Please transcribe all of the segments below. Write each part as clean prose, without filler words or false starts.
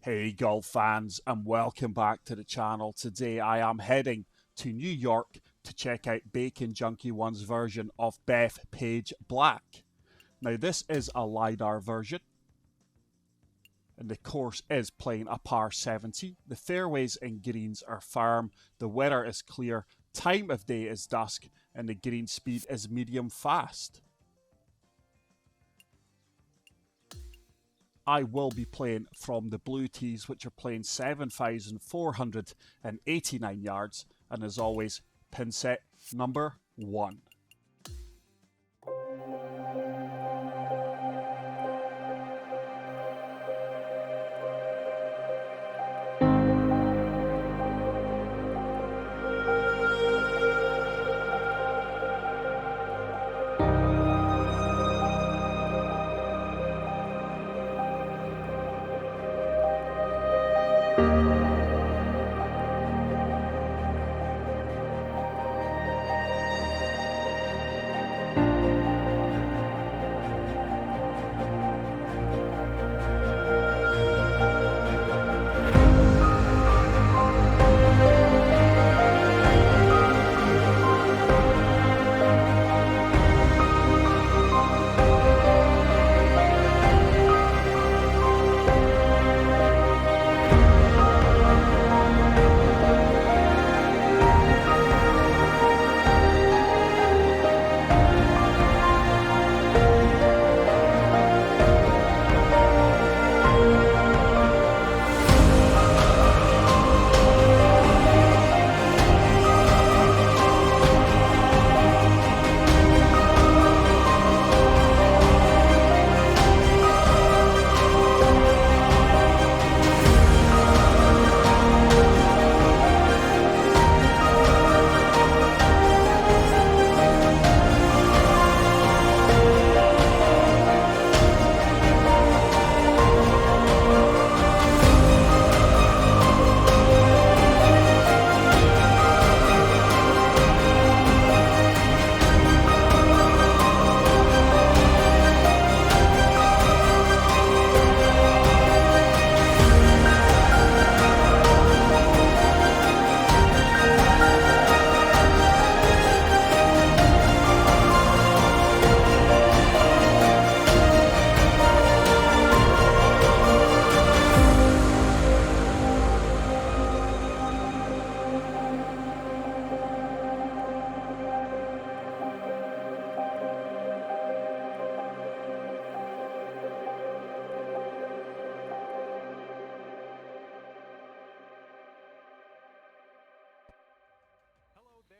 Hey golf fans, and welcome back to the channel. Today I am heading to New York to check out Bacon Junkie One's version of Bethpage Black. Now this is a LiDAR version and the course is playing a par 70. The fairways and greens are firm, the weather is clear, time of day is dusk and the green speed is medium fast. I will be playing from the blue tees, which are playing 7,489 yards, and as always, pin set number 1.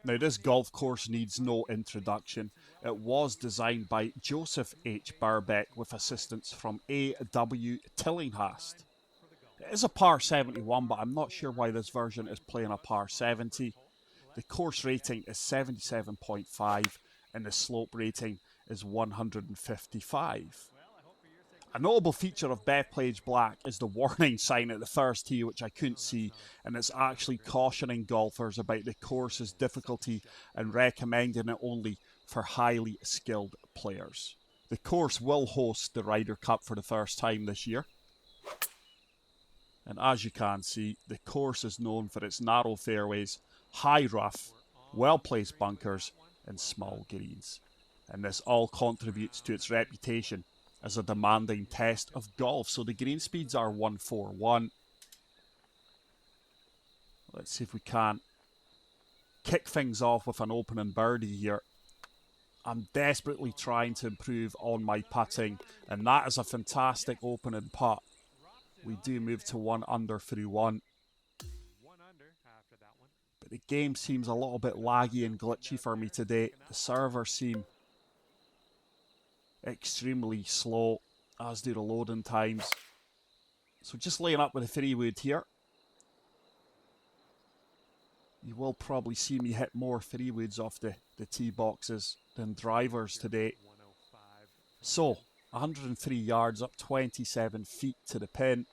Now this golf course needs no introduction. It was designed by Joseph H. Burbeck with assistance from A. W. Tillinghast. It is a par 71, but I'm not sure why this version is playing a par 70. The course rating is 77.5 and the slope rating is 155. A notable feature of Bethpage Black is the warning sign at the first tee, which I couldn't see, and it's actually cautioning golfers about the course's difficulty and recommending it only for highly skilled players. The course will host the Ryder Cup for the first time this year. And as you can see, the course is known for its narrow fairways, high rough, well-placed bunkers, and small greens. And this all contributes to its reputation as a demanding test of golf. So the green speeds are 141. Let's see if we can kick things off with an opening birdie here. I'm desperately trying to improve on my putting, and that is a fantastic opening putt. We do move to 1 under through 1. But the game seems a little bit laggy and glitchy for me today. The servers seem extremely slow, as do the loading times. So just laying up with a 3-wood here. You will probably see me hit more 3-woods off the tee boxes than drivers today. So 103 yards up 27 feet to the pin.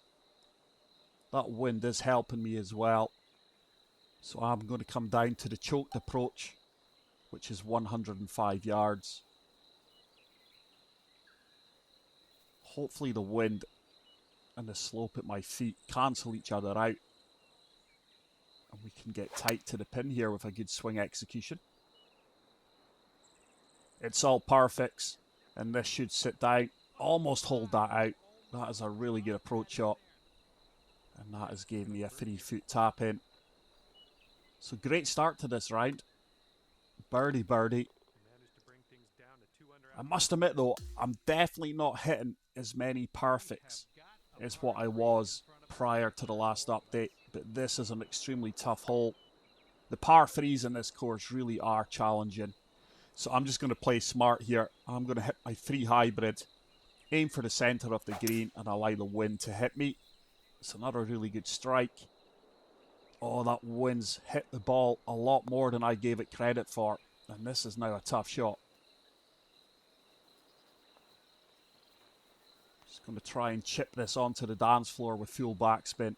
That wind is helping me as well. So I'm going to come down to the choked approach, which is 105 yards. Hopefully the wind and the slope at my feet cancel each other out. And we can get tight to the pin here with a good swing execution. It's all perfects, and this should sit down. Almost hold that out. That is a really good approach shot. And that has gave me a 3-foot tap in. So great start to this round. Birdie, birdie. I must admit though, I'm definitely not hitting as many perfects as what I was prior to the last update. But this is an extremely tough hole. The par 3s in this course really are challenging. So I'm just going to play smart here. I'm going to hit my 3 hybrid, aim for the centre of the green, and allow the wind to hit me. It's another really good strike. Oh, that wind's hit the ball a lot more than I gave it credit for. And this is now a tough shot. Just going to try and chip this onto the dance floor with full backspin.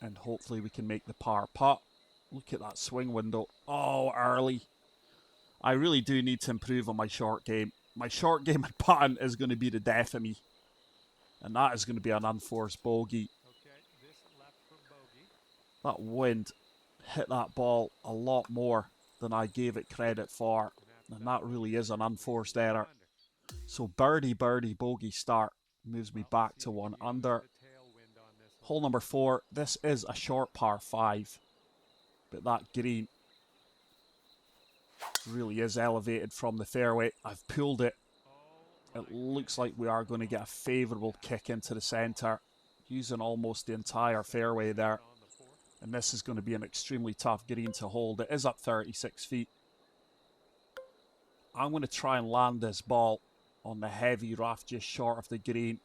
And hopefully we can make the par putt. Look at that swing window. Oh, early. I really do need to improve on my short game. My short game and putting is going to be the death of me. And that is going to be an unforced bogey. That wind hit that ball a lot more than I gave it credit for. And that really is an unforced error. So birdie, birdie, bogey start moves me back to 1 under. Hole number 4. This is a short par 5. But that green really is elevated from the fairway. I've pulled it. It looks like we are going to get a favourable kick into the centre, using almost the entire fairway there. And this is going to be an extremely tough green to hold. It is up 36 feet. I'm going to try and land this ball on the heavy rough just short of the green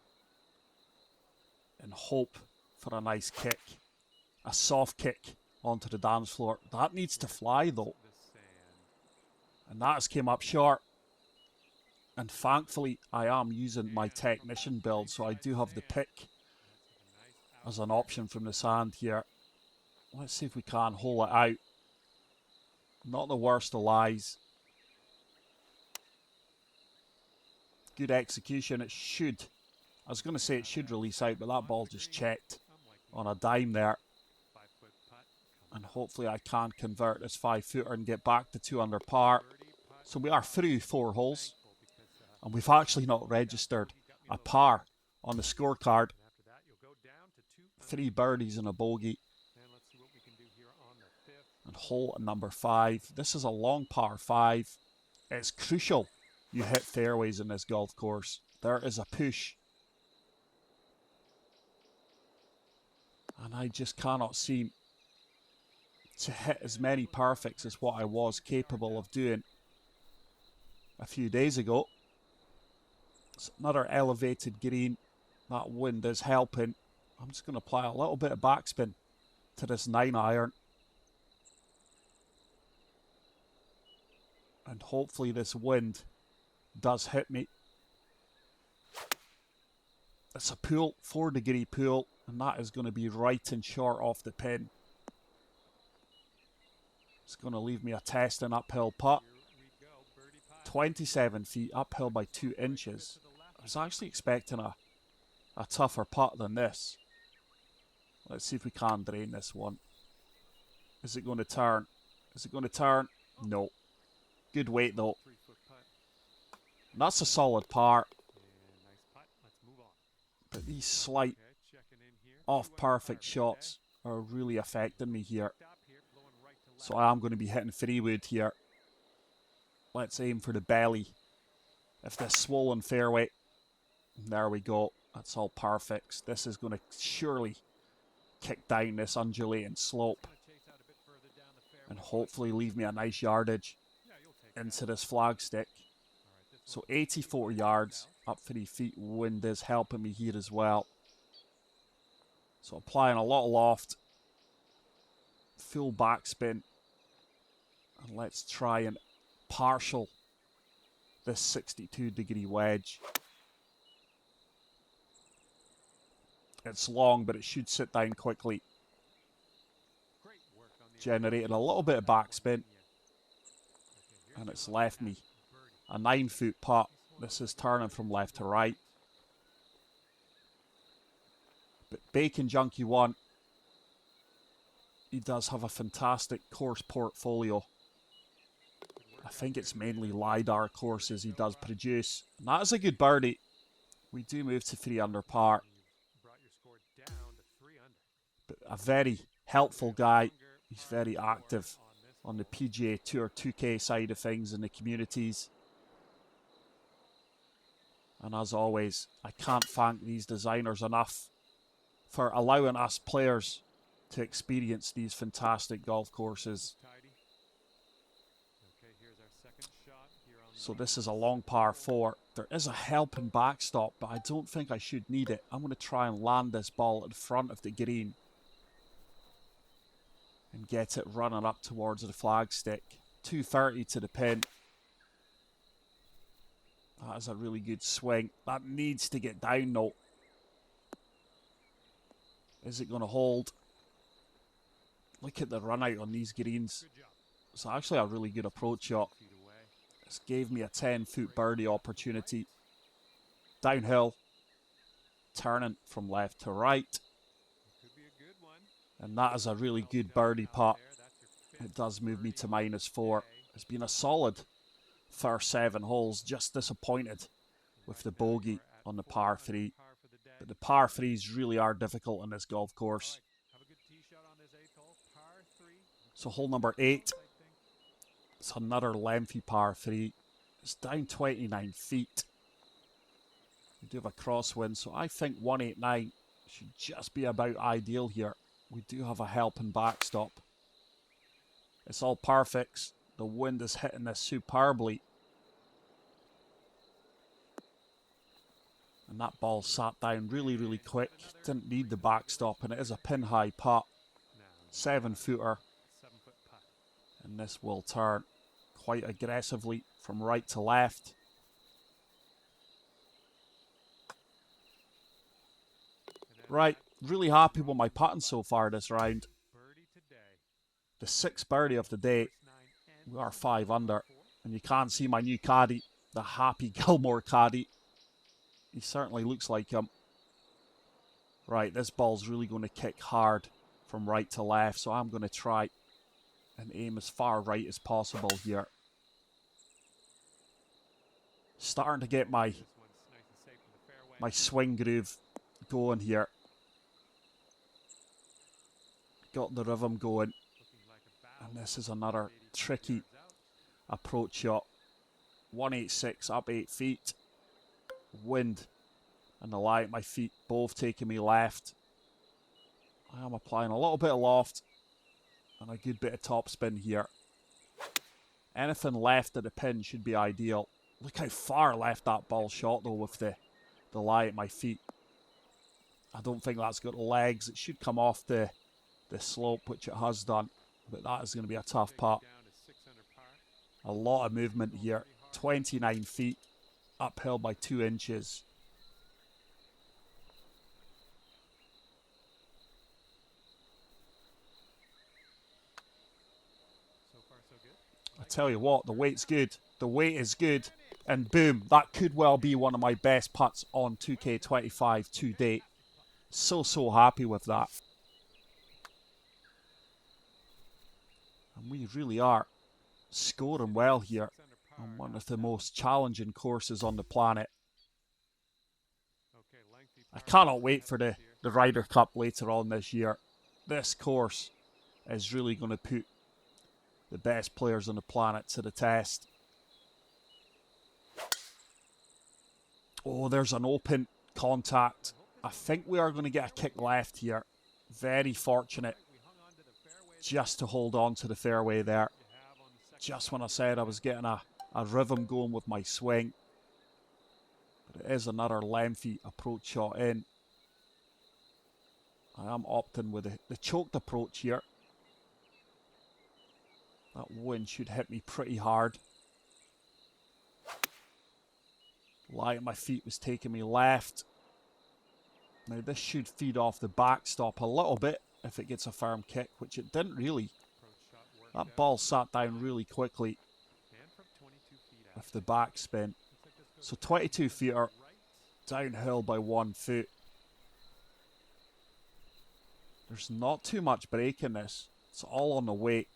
and hope for a nice kick. A soft kick onto the dance floor. That needs to fly though. And that has came up short. And thankfully I am using my technician build, so I do have the pick as an option from the sand here. Let's see if we can hole it out. Not the worst of lies. Good execution. It should. I was going to say it should release out, but that ball just checked on a dime there. And hopefully I can convert this 5-footer and get back to 2 under par. So we are through 4 holes. And we've actually not registered a par on the scorecard. 3 birdies and a bogey. And hole number 5. This is a long par 5. It's crucial you hit fairways in this golf course. There is a push. And I just cannot seem to hit as many perfects as what I was capable of doing a few days ago. It's another elevated green. That wind is helping. I'm just going to apply a little bit of backspin to this 9-iron. And hopefully this wind does hit me. It's a pool, 4-degree pool, and that is going to be right and short off the pin. It's going to leave me a testing uphill putt. 27 feet, uphill by 2 inches. I was actually expecting a tougher putt than this. Let's see if we can drain this one. Is it going to turn? Is it going to turn? No. Good weight though. And that's a solid par. But these slight off perfect shots are really affecting me here. So I am going to be hitting 3-wood here. Let's aim for the belly. If this swollen fairway. There we go. That's all perfects. This is going to surely kick down this undulating slope. And hopefully leave me a nice yardage into this flagstick. So 84 yards, up 3 feet. Wind is helping me here as well. So applying a lot of loft. Full backspin. And let's try and partial this 62-degree wedge. It's long, but it should sit down quickly. Generated a little bit of backspin. And it's left me a 9-foot putt. This is turning from left to right. Bacon Junkie 1. He does have a fantastic course portfolio. I think it's mainly LiDAR courses he does produce. And that is a good birdie. We do move to 3 under par. But a very helpful guy. He's very active on the PGA Tour 2K side of things in the communities. And as always, I can't thank these designers enough for allowing us players to experience these fantastic golf courses. So this is a long par 4. There is a helping backstop, but I don't think I should need it. I'm going to try and land this ball in front of the green and get it running up towards the flagstick. 230 to the pin. That is a really good swing. That needs to get down though. Is it going to hold? Look at the run out on these greens. It's actually a really good approach shot. This gave me a 10-foot birdie opportunity. Downhill. Turning from left to right. And that is a really good birdie putt. It does move me to -4. It's been a solid first 7 holes. Just disappointed with the bogey on the par 3. But the par 3s really are difficult in this golf course. So hole number 8. It's another lengthy par 3. It's down 29 feet. We do have a crosswind, so I think 189 should just be about ideal here. We do have a helping backstop. It's all perfects. The wind is hitting this superbly. And that ball sat down really, really quick. Didn't need the backstop, and it is a pin-high putt. 7-footer. And this will turn quite aggressively from right to left. Right, really happy with my putting so far this round. The 6th birdie of the day. We are 5 under. And you can see my new caddy, the Happy Gilmore caddy. He certainly looks like him. Right, this ball's really going to kick hard from right to left, so I'm going to try and aim as far right as possible here. Starting to get my swing groove going here. Got the rhythm going. And this is another tricky approach shot. 186 up 8 feet. Wind and the lie at my feet both taking me left. I am applying a little bit of loft and a good bit of topspin here. Anything left at the pin should be ideal. Look how far left that ball shot though with the lie at my feet. I don't think that's got legs. It should come off the slope, which it has done. But that is going to be a tough putt. A lot of movement here. 29 feet. Uphill by 2 inches. I tell you what, the weight's good. The weight is good. And boom, that could well be one of my best putts on 2K25 to date. So happy with that. And we really are scoring well here on one of the most challenging courses on the planet. I cannot wait for the Ryder Cup later on this year. This course is really going to put the best players on the planet to the test. Oh, there's an open contact. I think we are going to get a kick left here. Very fortunate just to hold on to the fairway there. Just when I said I was getting a rhythm going with my swing. But it is another lengthy approach shot in. I am opting with the choked approach here. That wind should hit me pretty hard. Lie at my feet was taking me left. Now this should feed off the backstop a little bit if it gets a firm kick, which it didn't really. That ball sat down really quickly with the backspin. So 22 feet are downhill by 1 foot. There's not too much break in this. It's all on the weight.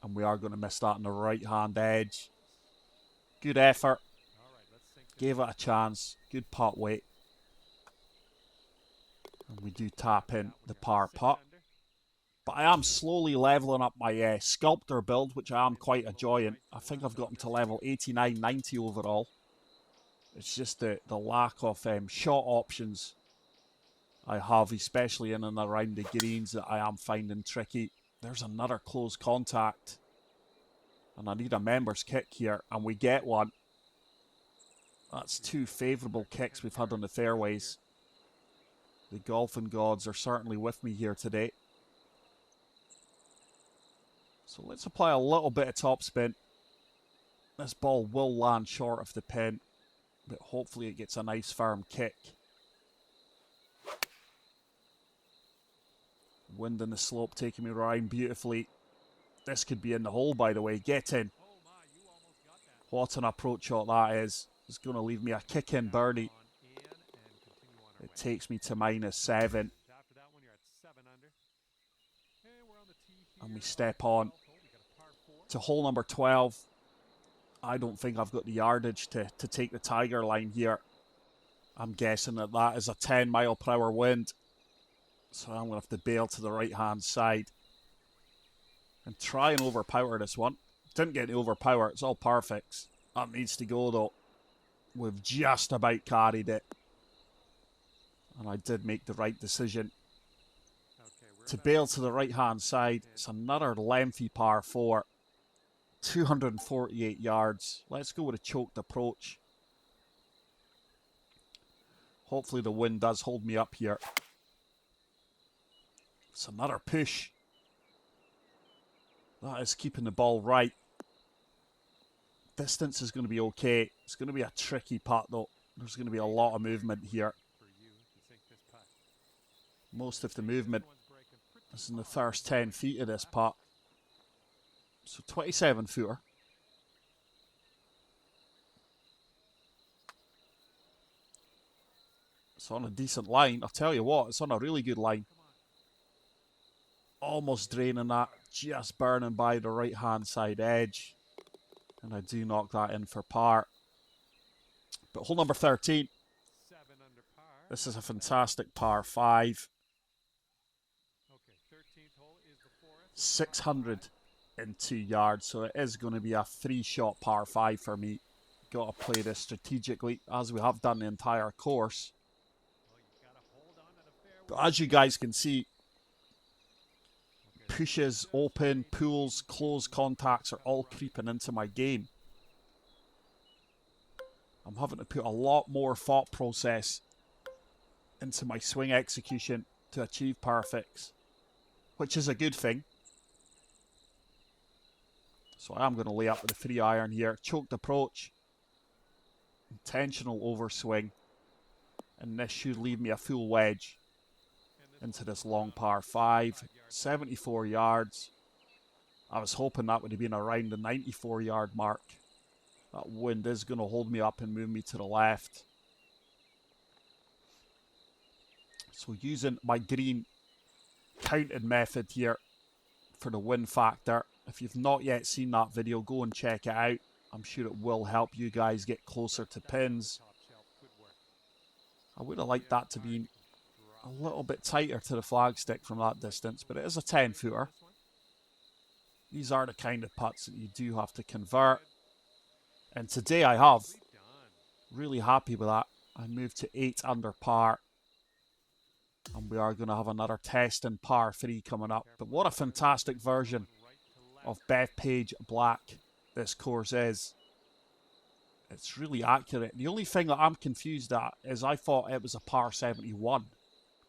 And we are going to miss that on the right-hand edge. Good effort. Gave it a chance. Good putt weight. And we do tap in the par putt. But I am slowly leveling up my sculptor build, which I am quite enjoying. I think I've gotten to level 89, 90 overall. It's just the lack of shot options I have, especially in and around the greens, that I am finding tricky. There's another close contact. And I need a member's kick here, and we get one. That's two favourable kicks we've had on the fairways. The golfing gods are certainly with me here today. So let's apply a little bit of topspin. This ball will land short of the pin, but hopefully it gets a nice firm kick. Wind in the slope taking me around beautifully. This could be in the hole, by the way. Get in. What an approach shot that is. It's going to leave me a kick-in birdie. It takes me to -7. And we step on to hole number 12. I don't think I've got the yardage to take the tiger line here. I'm guessing that is a 10-mile-per-hour wind. So I'm going to have to bail to the right-hand side and try and overpower this one. Didn't get to overpower. It's all perfects. That needs to go, though. We've just about carried it. And I did make the right decision to bail to the right-hand side. It's another lengthy par 4. 248 yards. Let's go with a choked approach. Hopefully the wind does hold me up here. It's another push. That is keeping the ball right. Distance is going to be okay. It's going to be a tricky putt, though. There's going to be a lot of movement here. Most of the movement is in the first 10 feet of this putt. So 27-footer. It's on a decent line. I'll tell you what, it's on a really good line. Almost draining that, just burning by the right-hand side edge. And I do knock that in for par. But hole number 13. This is a fantastic par 5. 602 yards, so it is going to be a 3-shot par 5 for me. Got to play this strategically, as we have done the entire course. But as you guys can see, pushes, open, pulls, close contacts are all creeping into my game. I'm having to put a lot more thought process into my swing execution to achieve perfects, which is a good thing. So I am going to lay up with a 3-iron here. Choked approach. Intentional overswing. And this should leave me a full wedge into this long par 5. 74 yards. I was hoping that would have been around the 94-yard mark. That wind is going to hold me up and move me to the left. So using my green counted method here for the wind factor. If you've not yet seen that video, go and check it out. I'm sure it will help you guys get closer to pins. I would have liked that to be a little bit tighter to the flagstick from that distance, but it is a 10-footer. These are the kind of putts that you do have to convert. And today I have. Really happy with that. I moved to 8 under par. And we are going to have another test in par 3 coming up. But what a fantastic version of Bethpage Black this course is. It's really accurate. The only thing that I'm confused at is I thought it was a par 71.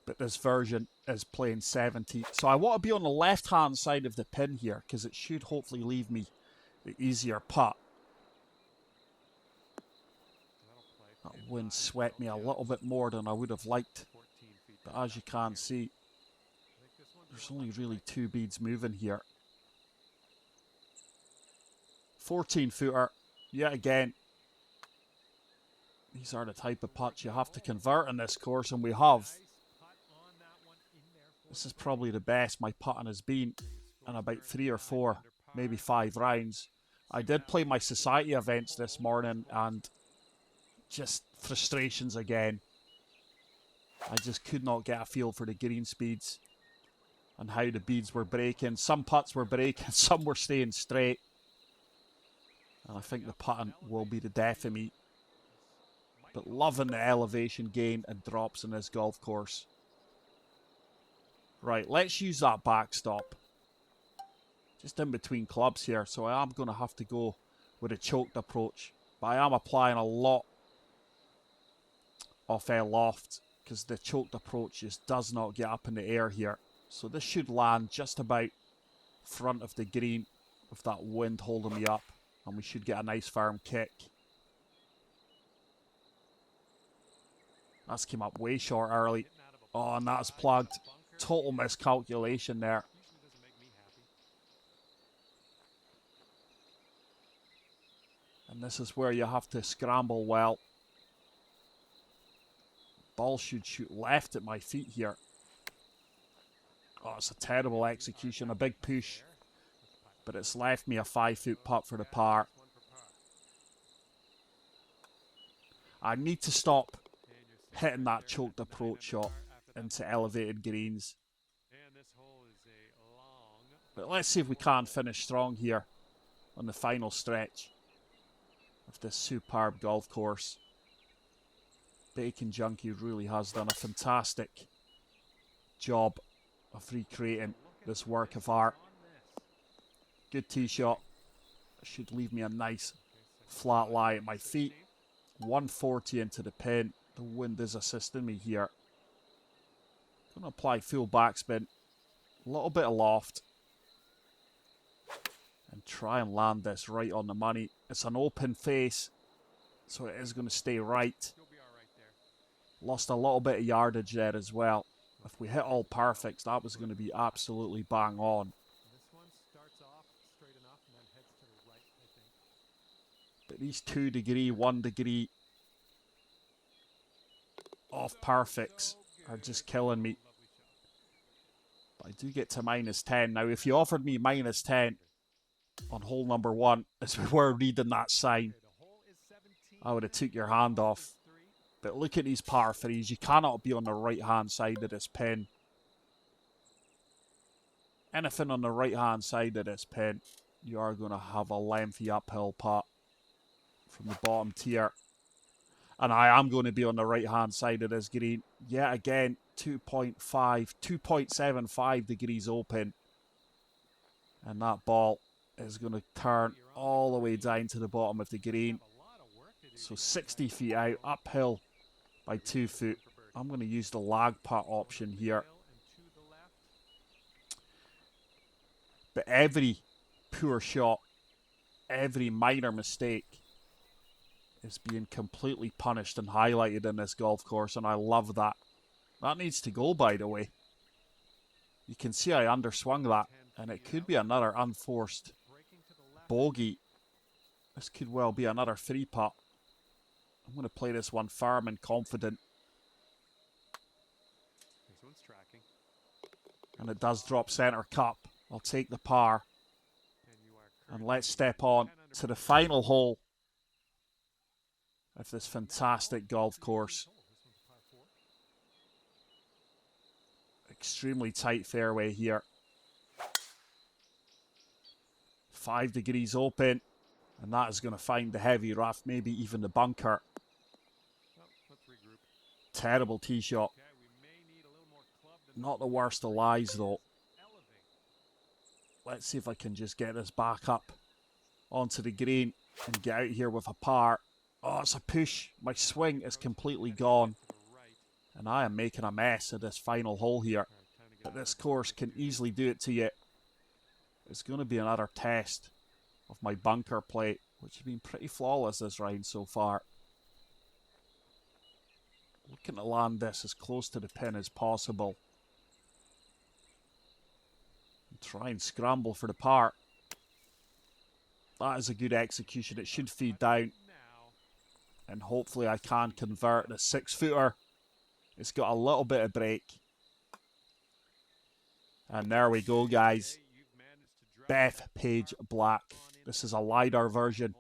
But this version is playing 70. So I want to be on the left-hand side of the pin here, because it should hopefully leave me the easier putt. That wind swept me a little bit more than I would have liked. But as you can see, there's only really 2 beads moving here. 14-footer, yet again. These are the type of putts you have to convert in this course, and we have. This is probably the best my putting has been in about 3 or 4, maybe 5 rounds. I did play my society events this morning and just frustrations again. I just could not get a feel for the green speeds and how the beads were breaking. Some putts were breaking, some were staying straight. And I think the putting will be the death of me. But loving the elevation gain and drops in this golf course. Right, let's use that backstop. Just in between clubs here, so I am going to have to go with a choked approach. But I am applying a lot of loft because the choked approach just does not get up in the air here. So this should land just about front of the green with that wind holding me up, and we should get a nice firm kick. That's came up way short early. Oh, and that's plugged. Total miscalculation there. And this is where you have to scramble well. Ball should shoot left at my feet here. Oh, it's a terrible execution, a big push. But it's left me a 5-foot putt for the par. I need to stop hitting that choked approach shot into elevated greens. But let's see if we can finish strong here on the final stretch of this superb golf course. Bacon Junkie really has done a fantastic job of recreating this work of art. Good tee shot. Should leave me a nice flat lie at my feet. 140 into the pin. The wind is assisting me here. Going to apply full backspin. A little bit of loft. And try and land this right on the money. It's an open face, so it is going to stay right. Lost a little bit of yardage there as well. If we hit all perfects, that was going to be absolutely bang on. But these 2 degree, 1 degree off perfects are just killing me. But I do get to -10. Now, if you offered me -10 on hole number 1, as we were reading that sign, I would have took your hand off. But look at these par 3s. You cannot be on the right-hand side of this pin. Anything on the right-hand side of this pin, you are going to have a lengthy uphill putt from the bottom tier. And I am going to be on the right-hand side of this green. Yet again, 2.75 degrees open. And that ball is going to turn all the way down to the bottom of the green. So 60 feet out, uphill by 2 foot. I'm going to use the lag putt option here. But every poor shot, every minor mistake is being completely punished and highlighted in this golf course, and I love that. That needs to go, by the way. You can see I underswung that, and it could be another unforced bogey. This could well be another 3-putt. I'm going to play this one firm and confident. And it does drop centre cup. I'll take the par. And let's step on to the final hole of this fantastic golf course. Extremely tight fairway here. 5 degrees open. And that is going to find the heavy rough, maybe even the bunker. Terrible tee shot. Not the worst of lies though. Let's see if I can just get this back up onto the green and get out here with a par. Oh, it's a push. My swing is completely gone. And I am making a mess of this final hole here. But this course can easily do it to you. It's going to be another test of my bunker play, which has been pretty flawless this round so far. Looking to land this as close to the pin as possible. And try and scramble for the par. That is a good execution. It should feed down. And hopefully I can convert the 6-footer. It's got a little bit of break. And there we go, guys. Bethpage Black. This is a LiDAR version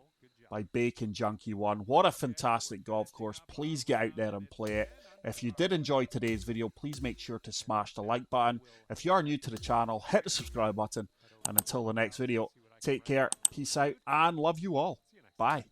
by Bacon Junkie 1. What a fantastic golf course. Please get out there and play it. If you did enjoy today's video, please make sure to smash the like button. If you are new to the channel, hit the subscribe button. And until the next video, take care, peace out, and love you all. Bye.